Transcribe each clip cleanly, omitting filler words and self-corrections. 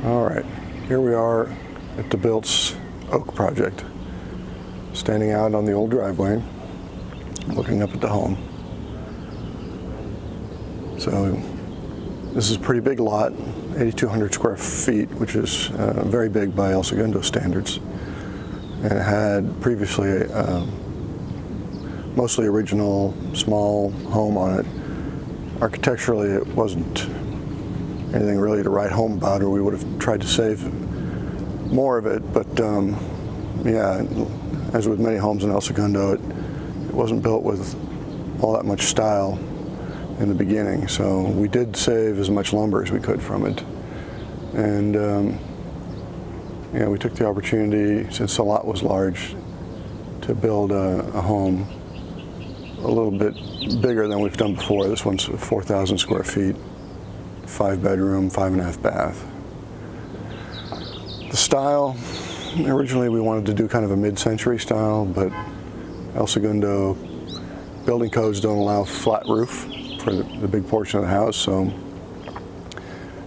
All right, here we are at DeBuilt's Oak project, standing out on the old driveway, looking up at the home. So this is a pretty big lot, 8,200 square feet, which is very big by El Segundo standards. And it had previously a mostly original small home on it. Architecturally, it wasn't anything really to write home about, or we would have tried to save more of it. But yeah, as with many homes in El Segundo, it wasn't built with all that much style in the beginning. So we did save as much lumber as we could from it. And yeah, we took the opportunity, since the lot was large, to build a home a little bit bigger than we've done before. This one's 4,000 square feet, 5-bedroom, 5.5 bath. The style, originally we wanted to do kind of a mid-century style, but El Segundo building codes don't allow flat roof for the big portion of the house, so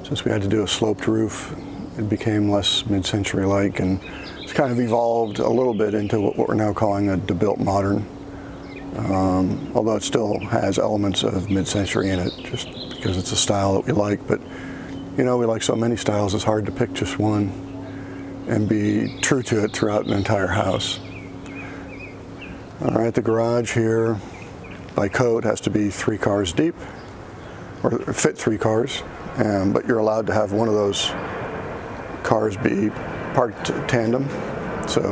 since we had to do a sloped roof, it became less mid-century-like, and it's kind of evolved a little bit into what we're now calling a DeBuilt modern, although it still has elements of mid-century in it, just because it's a style that we like. But you know, we like so many styles, it's hard to pick just one and be true to it throughout an entire house. All right, the garage here, by code, has to be 3 cars deep, or fit 3 cars, but you're allowed to have one of those cars be parked tandem. So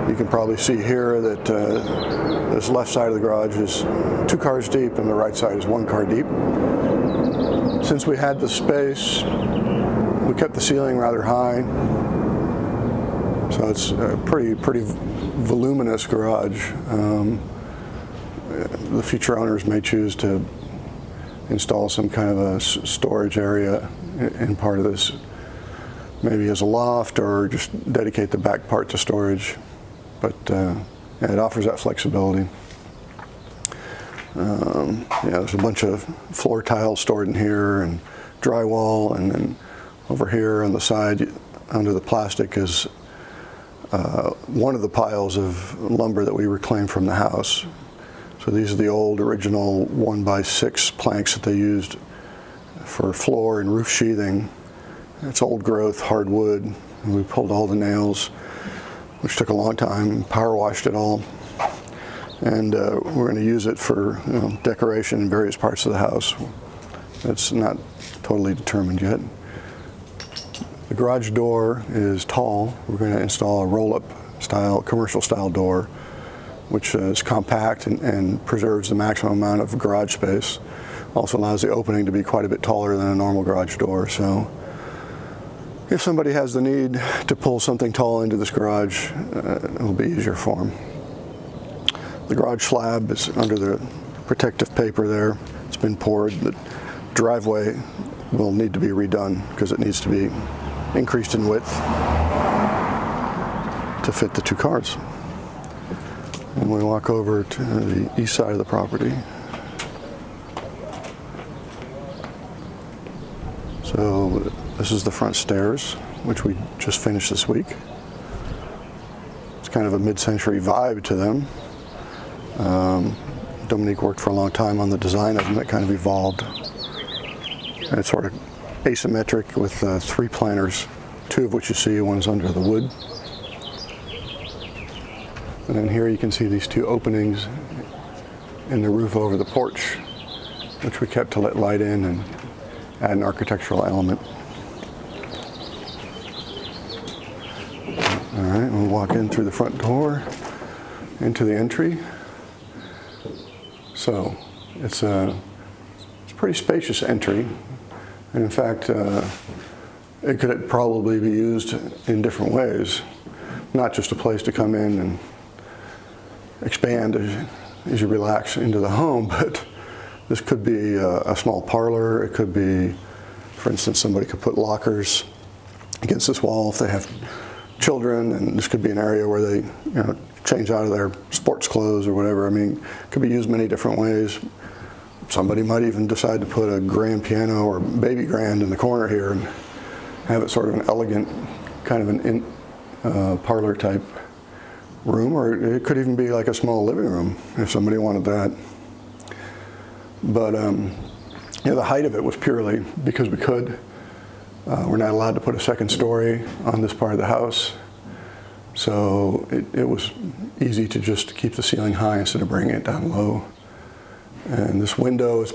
you can probably see here that this left side of the garage is 2 cars deep and the right side is 1 car deep. Since we had the space, we kept the ceiling rather high. So it's a pretty voluminous garage. The future owners may choose to install some kind of a storage area in part of this, maybe as a loft, or just dedicate the back part to storage. But yeah, it offers that flexibility. Yeah, there's a bunch of floor tiles stored in here and drywall, and then over here on the side under the plastic is one of the piles of lumber that we reclaimed from the house. So these are the old original 1x6 planks that they used for floor and roof sheathing. It's old growth hardwood, and we pulled all the nails, which took a long time, power washed it all. And we're going to use it for decoration in various parts of the house. It's not totally determined yet. The garage door is tall. We're going to install a roll-up style, commercial style door, which is compact and preserves the maximum amount of garage space. Also allows the opening to be quite a bit taller than a normal garage door. So if somebody has the need to pull something tall into this garage, it will be easier for them. The garage slab is under the protective paper there. It's been poured. The driveway will need to be redone because it needs to be increased in width to fit the 2 cars. And we walk over to the east side of the property. So this is the front stairs, which we just finished this week. It's kind of a mid-century vibe to them. Dominique worked for a long time on the design of them. It kind of evolved. And it's sort of asymmetric with 3 planters, 2 of which you see, one's under the wood. And then here you can see these 2 openings in the roof over the porch, which we kept to let light in and add an architectural element. All right, we'll walk in through the front door into the entry. So it's a pretty spacious entry, and in fact it could probably be used in different ways, not just a place to come in and expand as you relax into the home, but this could be a small parlor. It could be, for instance, somebody could put lockers against this wall if they have children, and this could be an area where they change out of their sports clothes or whatever. I mean, it could be used many different ways. Somebody might even decide to put a grand piano or baby grand in the corner here and have it sort of an elegant, kind of an parlor type room, or it could even be like a small living room if somebody wanted that. But the height of it was purely because we could. We're not allowed to put a second story on this part of the house, so it was easy to just keep the ceiling high instead of bringing it down low. And this window is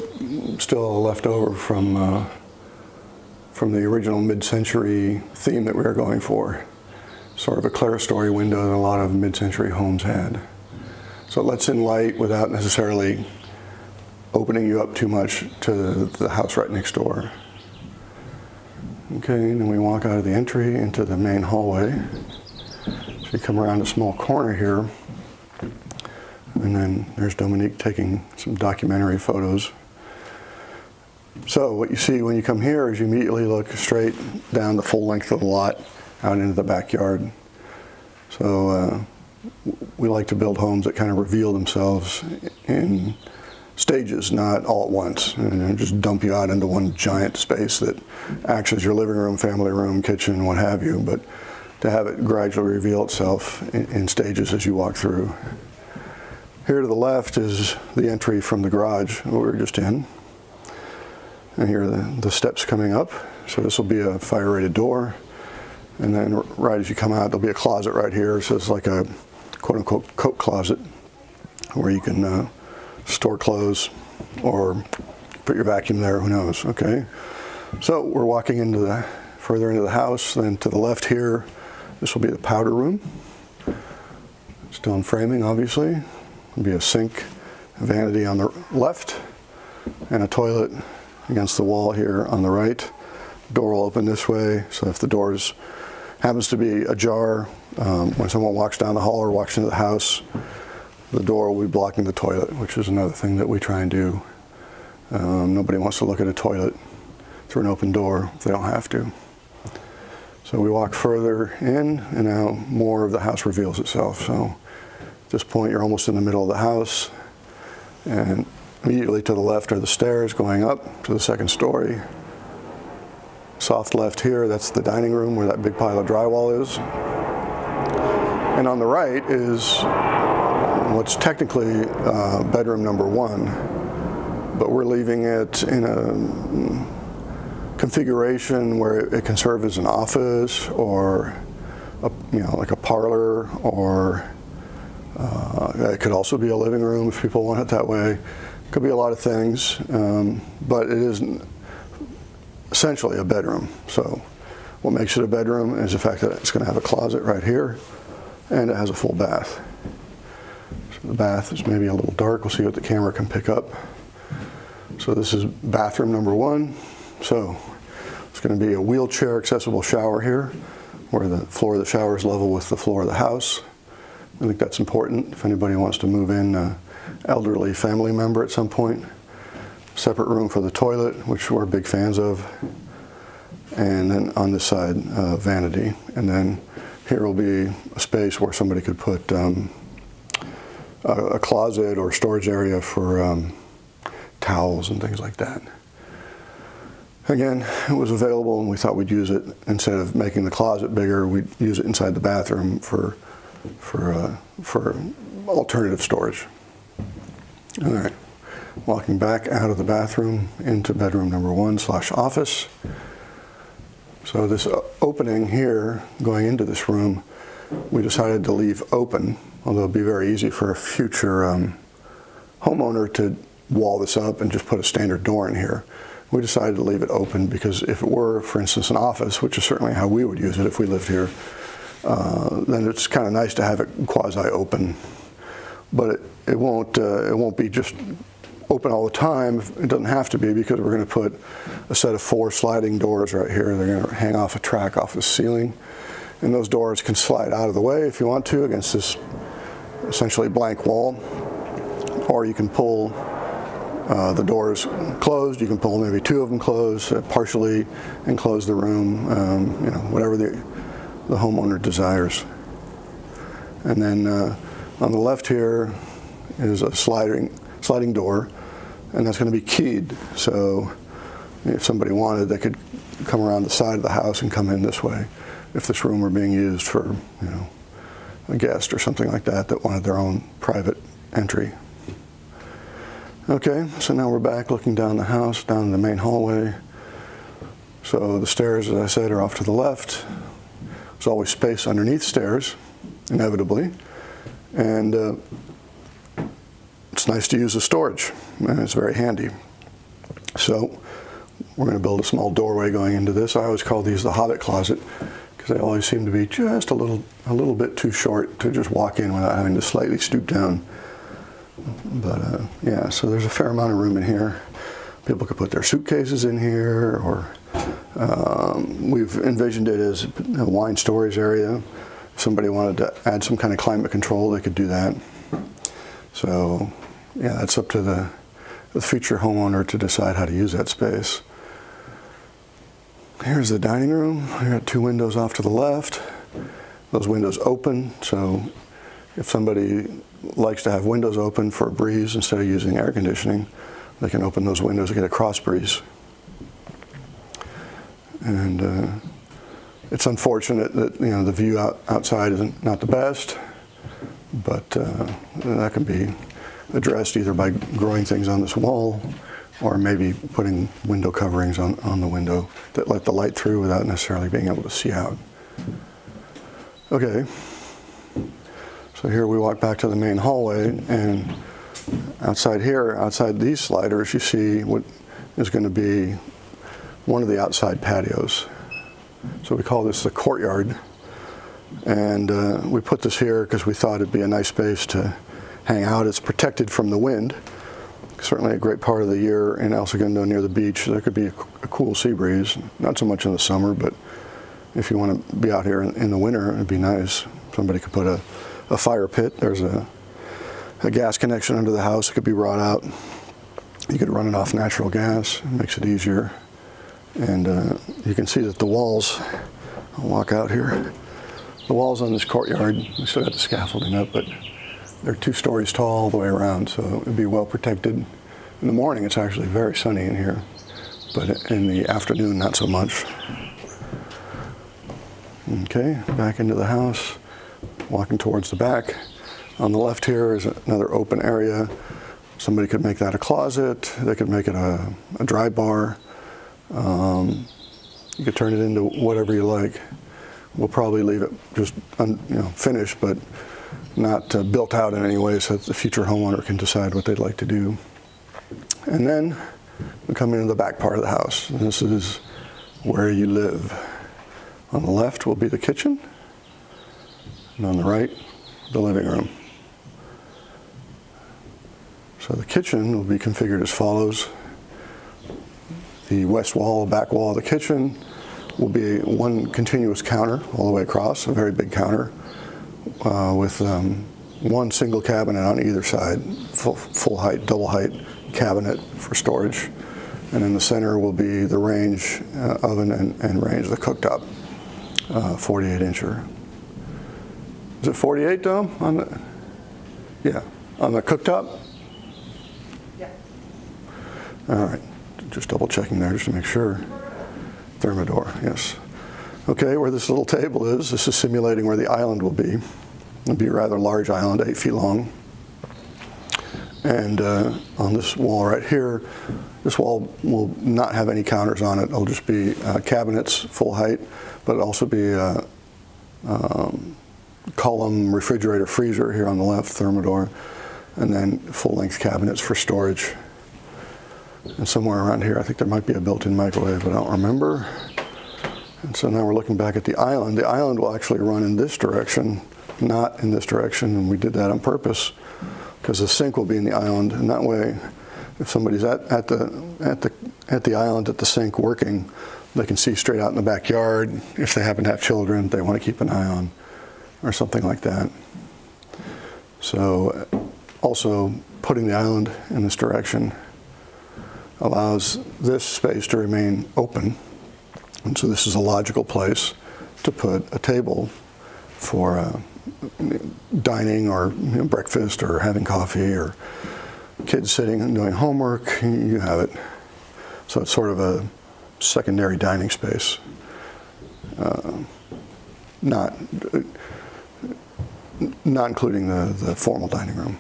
still left over from the original mid-century theme that we were going for. Sort of a clerestory window that a lot of mid-century homes had. So it lets in light without necessarily opening you up too much to the house right next door. Okay, and then we walk out of the entry into the main hallway. So you come around a small corner here, and then there's Dominique taking some documentary photos. So what you see when you come here is you immediately look straight down the full length of the lot out into the backyard. So we like to build homes that kind of reveal themselves in stages, not all at once, and just dump you out into one giant space that acts as your living room, family room, kitchen, what have you, but to have it gradually reveal itself in stages as you walk through. Here to the left is the entry from the garage we were just in. And here are the steps coming up. So this will be a fire-rated door. And then right as you come out, there'll be a closet right here. So it's like a quote-unquote coat closet where you can store clothes or put your vacuum there, who knows, okay? So we're walking further into the house. Then to the left here, this will be the powder room. Still in framing, obviously. There'll be a sink, a vanity on the left, and a toilet against the wall here on the right. Door will open this way, so if the door happens to be ajar, when someone walks down the hall or walks into the house, the door will be blocking the toilet, which is another thing that we try and do. Nobody wants to look at a toilet through an open door if they don't have to. So we walk further in, and now more of the house reveals itself. So at this point, you're almost in the middle of the house, and immediately to the left are the stairs going up to the second story. Soft left here, that's the dining room where that big pile of drywall is. And on the right is what's technically bedroom number 1, but we're leaving it in a configuration where it can serve as an office or like a parlor, or it could also be a living room if people want it that way. Could be a lot of things, but it is essentially a bedroom. So what makes it a bedroom is the fact that it's going to have a closet right here, and it has a full bath. So the bath is maybe a little dark. We'll see what the camera can pick up. So this is bathroom number 1. So it's going to be a wheelchair accessible shower here, where the floor of the shower is level with the floor of the house. I think that's important if anybody wants to move in an elderly family member at some point. Separate room for the toilet, which we're big fans of. And then on this side, vanity. And then here will be a space where somebody could put a closet or storage area for towels and things like that. Again, it was available, and we thought we'd use it. Instead of making the closet bigger, we'd use it inside the bathroom for alternative storage. All right, walking back out of the bathroom into bedroom number 1/office. So this opening here, going into this room, we decided to leave open, although it'd be very easy for a future homeowner to wall this up and just put a standard door in here. We decided to leave it open because if it were, for instance, an office, which is certainly how we would use it if we lived here, then it's kind of nice to have it quasi-open. But it won't be just open all the time. It doesn't have to be, because we're going to put a set of 4 sliding doors right here. They're going to hang off a track off the ceiling, and those doors can slide out of the way if you want to against this essentially blank wall, or you can pull the doors closed. You can pull maybe 2 of them closed, partially enclose the room, whatever the homeowner desires. And then on the left here is a sliding door, and that's going to be keyed. So If somebody wanted, they could come around the side of the house and come in this way if this room were being used for, you know, a guest or something like that that wanted their own private entry. Okay, so now we're back looking down the house, down the main hallway. So the stairs, as I said, are off to the left. There's always space underneath stairs, inevitably. And it's nice to use as storage, and it's very handy. So we're going to build a small doorway going into this. I always call these the Hobbit closet because they always seem to be just a little bit too short to just walk in without having to slightly stoop down. But yeah, so there's a fair amount of room in here. People could put their suitcases in here, or we've envisioned it as a wine storage area. If somebody wanted to add some kind of climate control, they could do that. So yeah, that's up to the future homeowner to decide how to use that space. Here's the dining room. We got 2 windows off to the left. Those windows open, so if somebody likes to have windows open for a breeze instead of using air conditioning, they can open those windows and get a cross breeze. And it's unfortunate that, you know, the view outside isn't not the best, but that can be addressed either by growing things on this wall or maybe putting window coverings on the window that let the light through without necessarily being able to see out. Okay, so here we walk back to the main hallway, and outside here, outside these sliders, you see what is going to be one of the outside patios. So we call this the courtyard, and we put this here because we thought it'd be a nice space to hang out. It's protected from the wind. Certainly a great part of the year in El Segundo near the beach. There could be a cool sea breeze, not so much in the summer, but if you want to be out here in the winter, it'd be nice. Somebody could put a fire pit. There's a gas connection under the house that could be brought out. You could run it off natural gas. It makes it easier. And you can see that the walls, I'll walk out here, the walls on this courtyard, we still got the scaffolding up, but they're 2 stories tall all the way around, so it would be well protected. In the morning, it's actually very sunny in here, but in the afternoon, not so much. Okay, back into the house, walking towards the back. On the left here is another open area. Somebody could make that a closet. They could make it a dry bar. You could turn it into whatever you like. We'll probably leave it just finished, but not built out in any way, so that the future homeowner can decide what they'd like to do. And then we come into the back part of the house. And this is where you live. On the left will be the kitchen, and on the right, the living room. So the kitchen will be configured as follows. The west wall, back wall of the kitchen will be one continuous counter all the way across, a very big counter, with one single cabinet on either side, full height, double height cabinet for storage. And in the center will be the range oven and range, the cooktop, 48-incher. Is it 48, Dom? Yeah, on the cooktop? Yeah. All right, just double checking there just to make sure. Thermador, yes. Okay, where this little table is, this is simulating where the island will be. It'll be a rather large island, 8 feet long. And on this wall right here, this wall will not have any counters on it. It'll just be cabinets, full height, but it'll also be a column refrigerator freezer here on the left, Thermador, and then full-length cabinets for storage. And somewhere around here, I think there might be a built-in microwave, but I don't remember. And so now we're looking back at the island. The island will actually run in this direction, not in this direction, and we did that on purpose because the sink will be in the island, and that way, if somebody's at the island at the sink working, they can see straight out in the backyard. If they happen to have children they want to keep an eye on, or something like that. So, also putting the island in this direction allows this space to remain open, and so this is a logical place to put a table for dining or breakfast or having coffee or kids sitting and doing homework. You have it. So it's sort of a secondary dining space. Not including the formal dining room.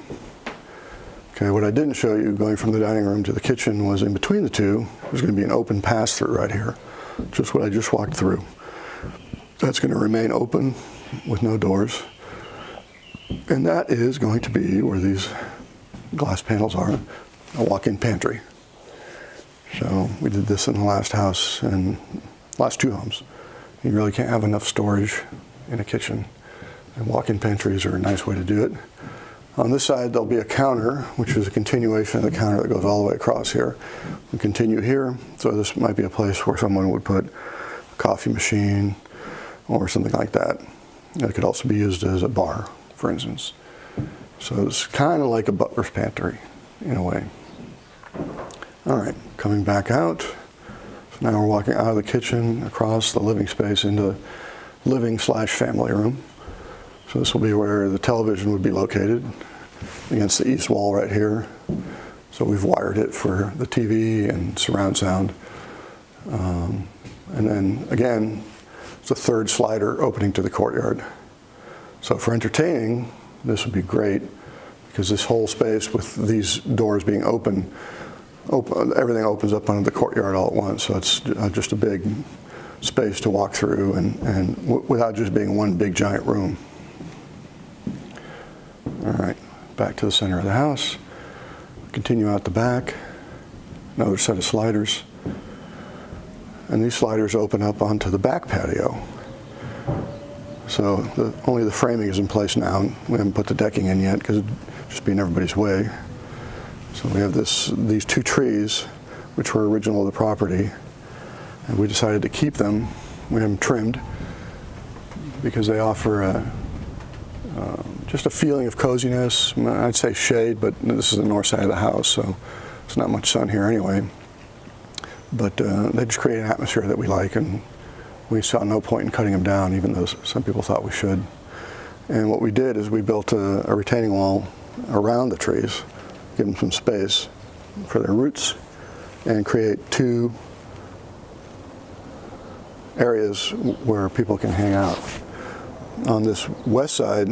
Okay, what I didn't show you going from the dining room to the kitchen was in between the two, there's going to be an open pass-through right here. Just what I just walked through. That's going to remain open with no doors. And that is going to be where these glass panels are, a walk-in pantry. So we did this in the last house and last two homes. You really can't have enough storage in a kitchen. And walk-in pantries are a nice way to do it. On this side, there'll be a counter, which is a continuation of the counter that goes all the way across here. We continue here, so this might be a place where someone would put a coffee machine or something like that. It could also be used as a bar, for instance. So it's kind of like a butler's pantry, in a way. All right, coming back out. So now we're walking out of the kitchen, across the living space into the living/family room. So this will be where the television would be located, against the east wall right here. So we've wired it for the TV and surround sound. And then again, it's a third slider opening to the courtyard. So for entertaining, this would be great because this whole space with these doors being open, everything opens up onto the courtyard all at once. So it's just a big space to walk through and without just being one big giant room. All right, back to the center of the house. Continue out the back. Another set of sliders. And these sliders open up onto the back patio. So only the framing is in place now. We haven't put the decking in yet because it'd just be in everybody's way. So we have these two trees, which were original to the property. And we decided to keep them. We have them trimmed because they offer just a feeling of coziness. I'd say shade, but this is the north side of the house, so it's not much sun here anyway. But they just create an atmosphere that we like, and we saw no point in cutting them down, even though some people thought we should. And what we did is we built a retaining wall around the trees, give them some space for their roots, and create two areas where people can hang out. On this west side,